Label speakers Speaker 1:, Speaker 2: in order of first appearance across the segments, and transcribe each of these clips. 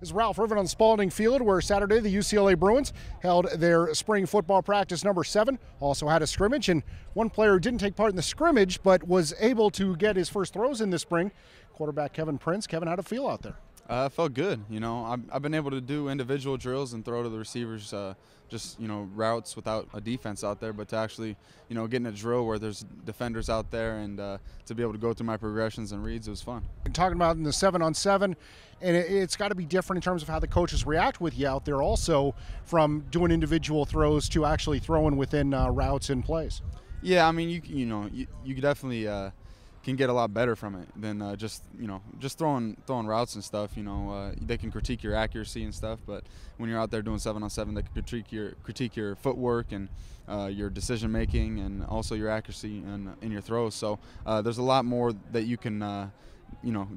Speaker 1: This is Ralph Irvin on Spalding Field, where Saturday the UCLA Bruins held their spring football practice number 7. Also had a scrimmage, and one player who didn't take part in the scrimmage but was able to get his first throws in this spring, quarterback Kevin Prince. Kevin, how'd it feel out there?
Speaker 2: It felt good. You know, I've been able to do individual drills and throw to the receivers, just, you know, routes without a defense out there, but to actually, you know, get in a drill where there's defenders out there and to be able to go through my progressions and reads, it was fun.
Speaker 1: And talking about in the 7-on-7, and it's got to be different in terms of how the coaches react with you out there also, from doing individual throws to actually throwing within routes and plays.
Speaker 2: Yeah, I mean, you definitely can get a lot better from it than just throwing routes and stuff. You know, they can critique your accuracy and stuff, but when you're out there doing 7-on-7, they can critique your footwork and your decision making and also your accuracy in your throws. So there's a lot more that you can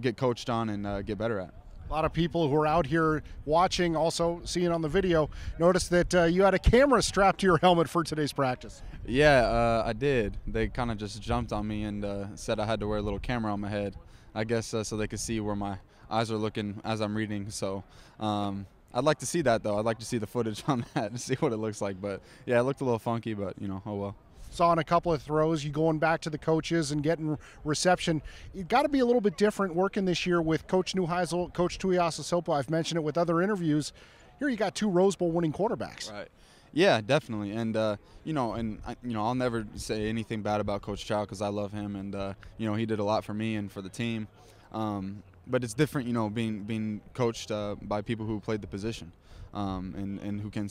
Speaker 2: get coached on and get better at.
Speaker 1: A lot of people who are out here watching, also seeing on the video, noticed that you had a camera strapped to your helmet for today's practice.
Speaker 2: Yeah, I did. They kind of just jumped on me and said I had to wear a little camera on my head, I guess, so they could see where my eyes are looking as I'm reading. So I'd like to see that, though. I'd like to see the footage on that and see what it looks like. But, yeah, it looked a little funky, but, you know, oh well.
Speaker 1: Saw in a couple of throws, you going back to the coaches and getting reception. You've got to be a little bit different working this year with Coach Neuheisel, Coach Tuiasosopo. I've mentioned it with other interviews. Here you got 2 Rose Bowl winning quarterbacks.
Speaker 2: Right. Yeah, definitely. And, I'll never say anything bad about Coach Chow because I love him. And, he did a lot for me and for the team. But it's different, being coached by people who played the position. And who can,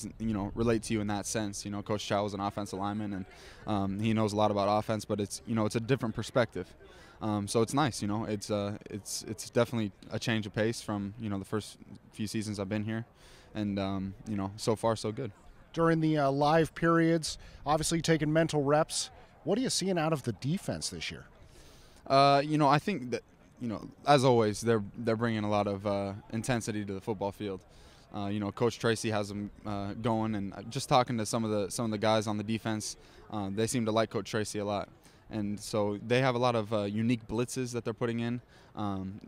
Speaker 2: relate to you in that sense. Coach Chow was an offensive lineman, and he knows a lot about offense, but it's a different perspective. So it's nice, it's definitely a change of pace from, the first few seasons I've been here. And, so far so good.
Speaker 1: During the live periods, obviously taking mental reps, what are you seeing out of the defense this year?
Speaker 2: I think that, as always, they're bringing a lot of intensity to the football field. Coach Tracy has them going, and just talking to some of the guys on the defense, they seem to like Coach Tracy a lot, and so they have a lot of unique blitzes that they're putting in.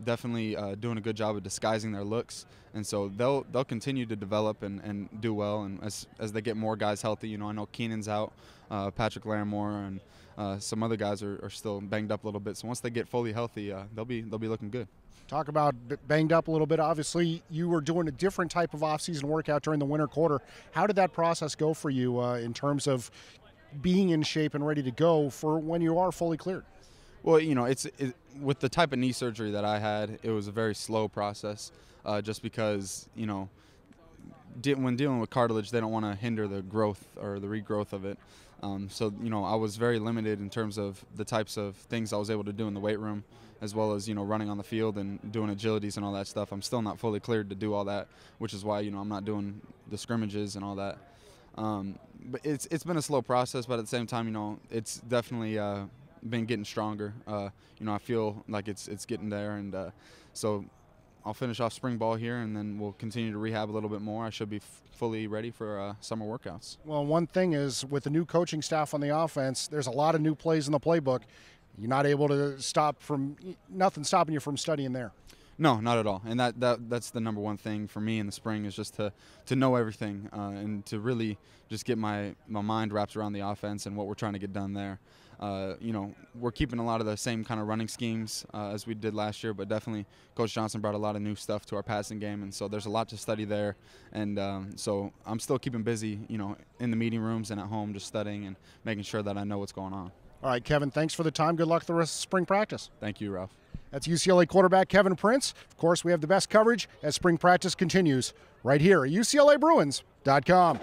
Speaker 2: Definitely doing a good job of disguising their looks, and so they'll continue to develop and do well. And as they get more guys healthy, I know Keenan's out, Patrick Larimore, and some other guys are still banged up a little bit. So once they get fully healthy, they'll be looking good.
Speaker 1: Talk about banged up a little bit. Obviously, you were doing a different type of off-season workout during the winter quarter. How did that process go for you in terms of being in shape and ready to go for when you are fully cleared?
Speaker 2: Well, with the type of knee surgery that I had, it was a very slow process just because, when dealing with cartilage, they don't want to hinder the growth or the regrowth of it. So, I was very limited in terms of the types of things I was able to do in the weight room, as well as, running on the field and doing agilities and all that stuff. I'm still not fully cleared to do all that, which is why, I'm not doing the scrimmages and all that. But it's been a slow process, but at the same time, it's definitely been getting stronger. I feel like it's getting there, and so I'll finish off spring ball here, and then we'll continue to rehab a little bit more. I should be fully ready for summer workouts.
Speaker 1: Well, one thing is, with the new coaching staff on the offense, there's a lot of new plays in the playbook. You're not able to nothing stopping you from studying there.
Speaker 2: No, not at all. And that's the number one thing for me in the spring, is just to know everything and to really just get my mind wrapped around the offense and what we're trying to get done there. We're keeping a lot of the same kind of running schemes as we did last year, but definitely Coach Johnson brought a lot of new stuff to our passing game, and so there's a lot to study there. And so I'm still keeping busy, in the meeting rooms and at home, just studying and making sure that I know what's going on.
Speaker 1: All right, Kevin, thanks for the time. Good luck the rest of spring practice.
Speaker 2: Thank you, Ralph.
Speaker 1: That's UCLA quarterback Kevin Prince. Of course, we have the best coverage as spring practice continues right here at UCLABruins.com.